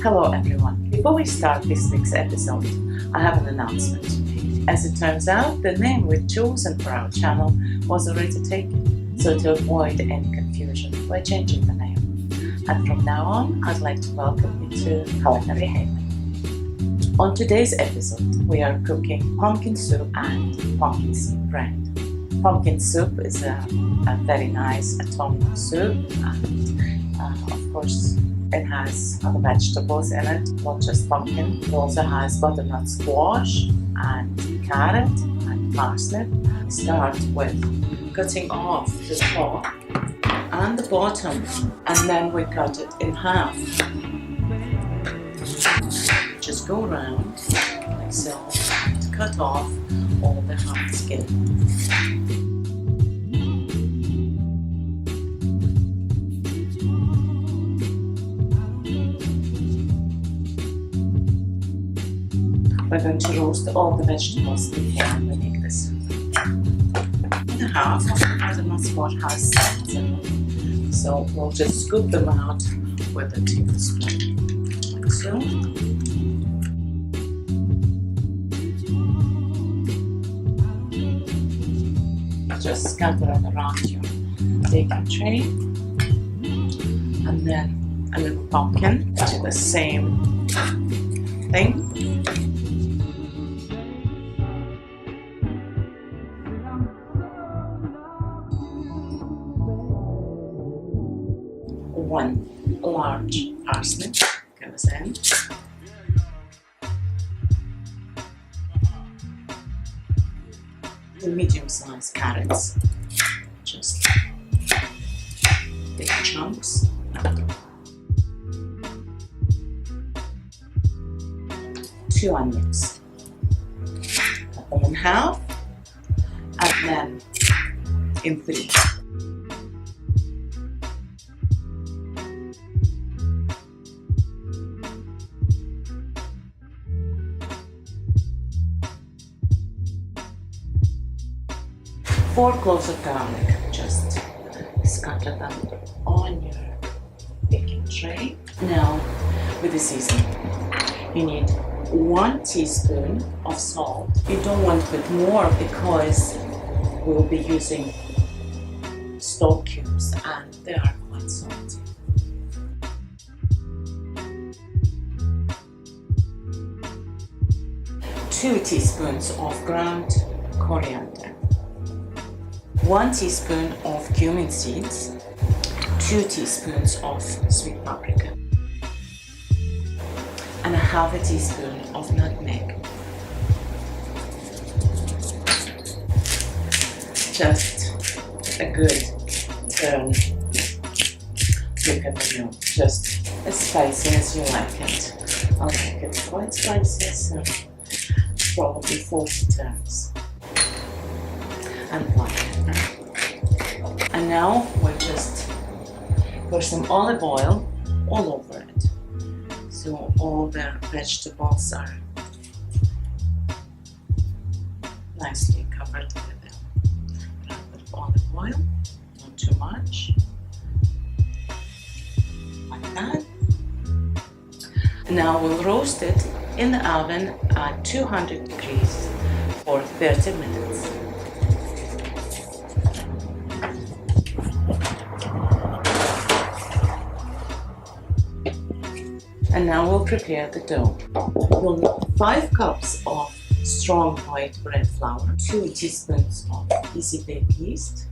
Hello everyone. Before we start this week's episode, I have an announcement to make. As it turns out, the name we've chosen for our channel was already taken, so to avoid any confusion, we're changing the name. And from now on, I'd like to welcome you to Culinary. On today's episode, we are cooking pumpkin soup and pumpkin seed bread. Pumpkin soup is a very nice autumnal soup, and of course it has other vegetables in it, not just pumpkin. It also has butternut squash and carrot and parsnip. We start with cutting off the top and the bottom, and then we cut it in half. Just go around like so to cut off all the hard skin. We're going to roast all the vegetables before we make this. The half of the butternut squash has seeds in it, so we'll just scoop them out with a tablespoon, like so. Just scatter it around your baking tray, and then a little pumpkin. Do the same thing. One large parsnip goes in. The medium-sized carrots, just big chunks. 2 onions. Cut them in half, and then in 3. Four cloves of garlic, just scatter them on your baking tray. Now, with the seasoning, you need 1 teaspoon of salt. You don't want to put more because we'll be using stock cubes and they are quite salty. Two teaspoons of ground coriander. 1 teaspoon of cumin seeds, 2 teaspoons of sweet paprika, and a half a teaspoon of nutmeg. Just a good turn. Look at the milk, just as spicy as you like it. I like it quite spicy, so probably 40 turns. And black pepper. And now we just pour some olive oil all over it, so all the vegetables are nicely covered with a little bit of olive oil, not too much, like that. And now we'll roast it in the oven at 200 degrees for 30 minutes. And now we'll prepare the dough. We'll need 5 cups of strong white bread flour, 2 teaspoons of easy bake yeast,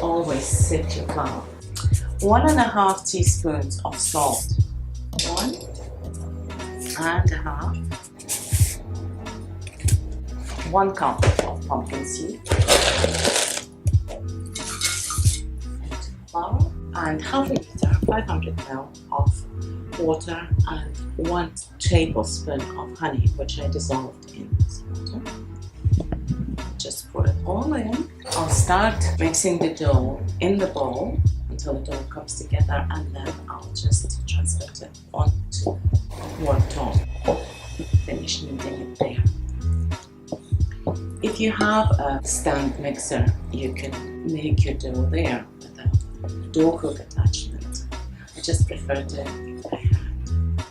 always sift your flour, 1.5 teaspoons of salt, 1.5, 1 cup of pumpkin seed, flour, and half a liter, 500 ml of water, and 1 tablespoon of honey, which I dissolved in this water. Just pour it all in. I'll start mixing the dough in the bowl until the dough comes together, and then I'll just transfer it onto a warm top. Finish kneading it there. If you have a stand mixer, you can make your dough there with a dough hook attachment. I just prefer to by hand.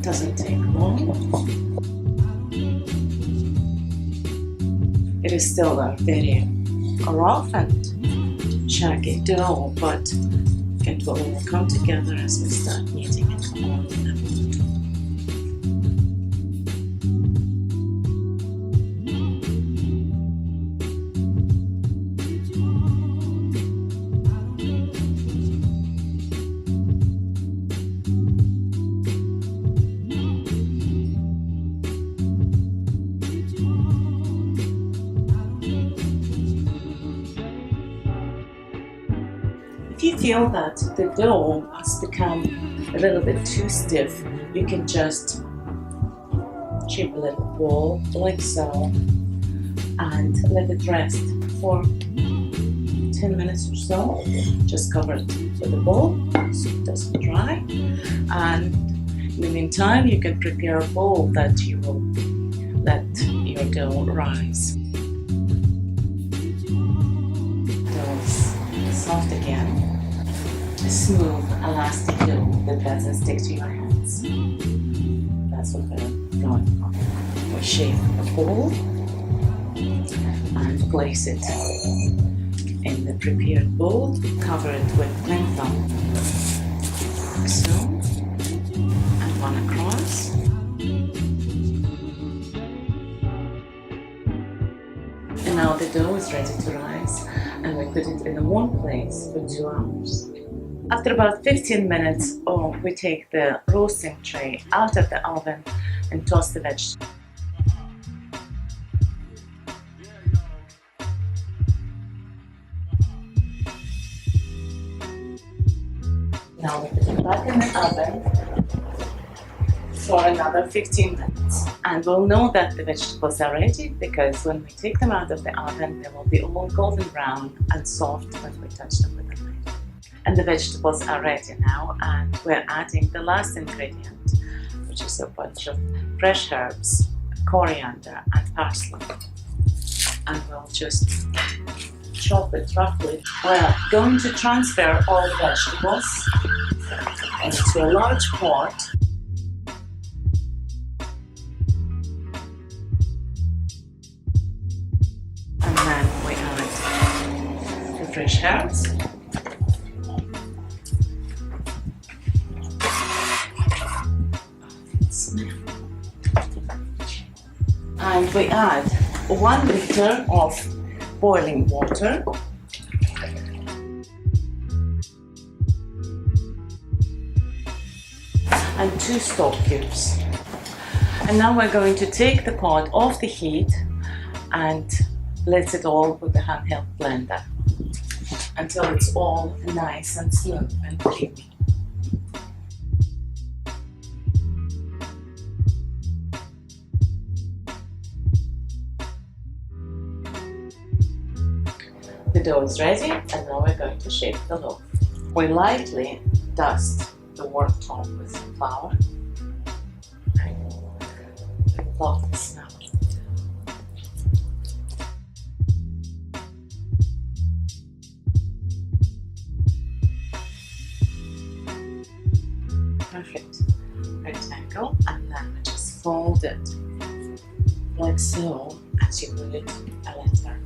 Doesn't take long. It is still a very rough and shaggy dough, but it will all come together as we start kneading it all in the mold. If you feel that the dough has become a little bit too stiff, you can just shape a little ball like so and let it rest for 10 minutes or so. Just cover it with a bowl so it doesn't dry. And in the meantime, you can prepare a bowl that you will let your dough rise. Dough is soft again. Smooth, elastic dough that doesn't stick to your hands. That's what we're going for. We shape a bowl and place it in the prepared bowl. Cover it with cling film, like so, and one across. And now the dough is ready to rise, and we put it in a warm place for 2 hours. After about 15 minutes, we take the roasting tray out of the oven and toss the vegetables. Now we put it back in the oven for another 15 minutes. And we'll know that the vegetables are ready because when we take them out of the oven, they will be all golden brown and soft when we touch them with a knife. And the vegetables are ready now, and we're adding the last ingredient, which is a bunch of fresh herbs, coriander and parsley. And we'll just chop it roughly. We're going to transfer all the vegetables into a large pot. And then we add the fresh herbs. And we add 1 liter of boiling water and 2 stock cubes. And now we're going to take the pot off the heat and blitz it all with the handheld blender until it's all nice and smooth and creamy. The dough is ready, and now we're going to shape the loaf. We lightly dust the worktop with some flour. I love the smell of the dough. Perfect rectangle, and then we just fold it like so as you would a letter.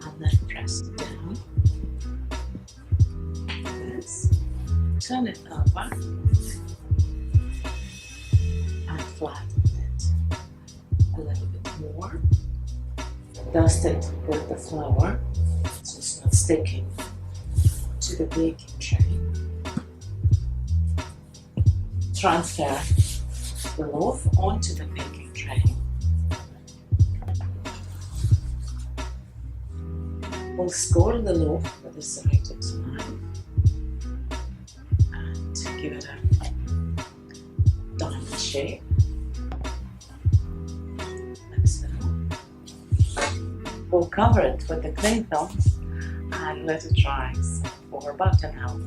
And then press it down, this, turn it over and flatten it a little bit more. Dust it with the flour so it's not sticking to the baking tray. Transfer the loaf onto the baking tray. We'll score the loaf with a serrated knife and give it a diamond shape, like so. We'll cover it with the cling film and let it rise. for about an hour.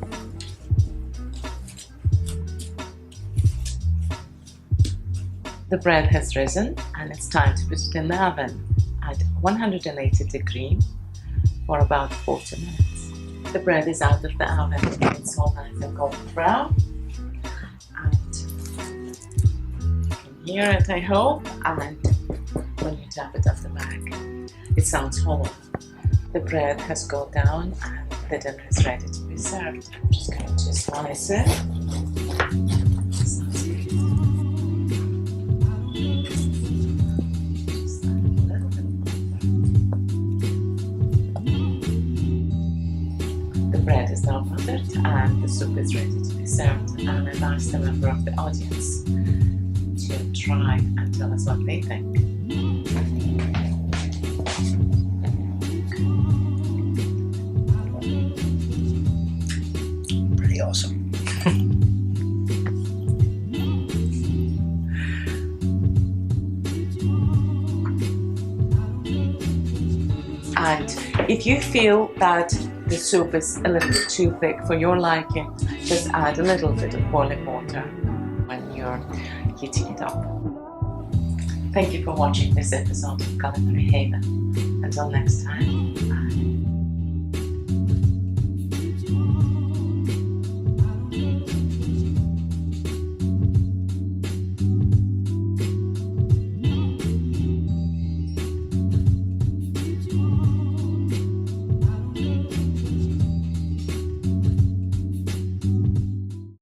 The bread has risen and it's time to put it in the oven at 180 degrees for about 40 minutes. The bread is out of the oven, it's all nice and golden brown, and you can hear it, I hope, and when you tap it off the back it sounds hollow. The bread has gone down and the dinner is ready to be served. I'm just going to slice it. The bread is now buttered and the soup is ready to be served, and I've asked a member of the audience to try and tell us what they think. Pretty awesome. And if you feel that the soup is a little bit too thick for your liking, just add a little bit of boiling water when you're heating it up. Thank you for watching this episode of Culinary Haven. Until next time.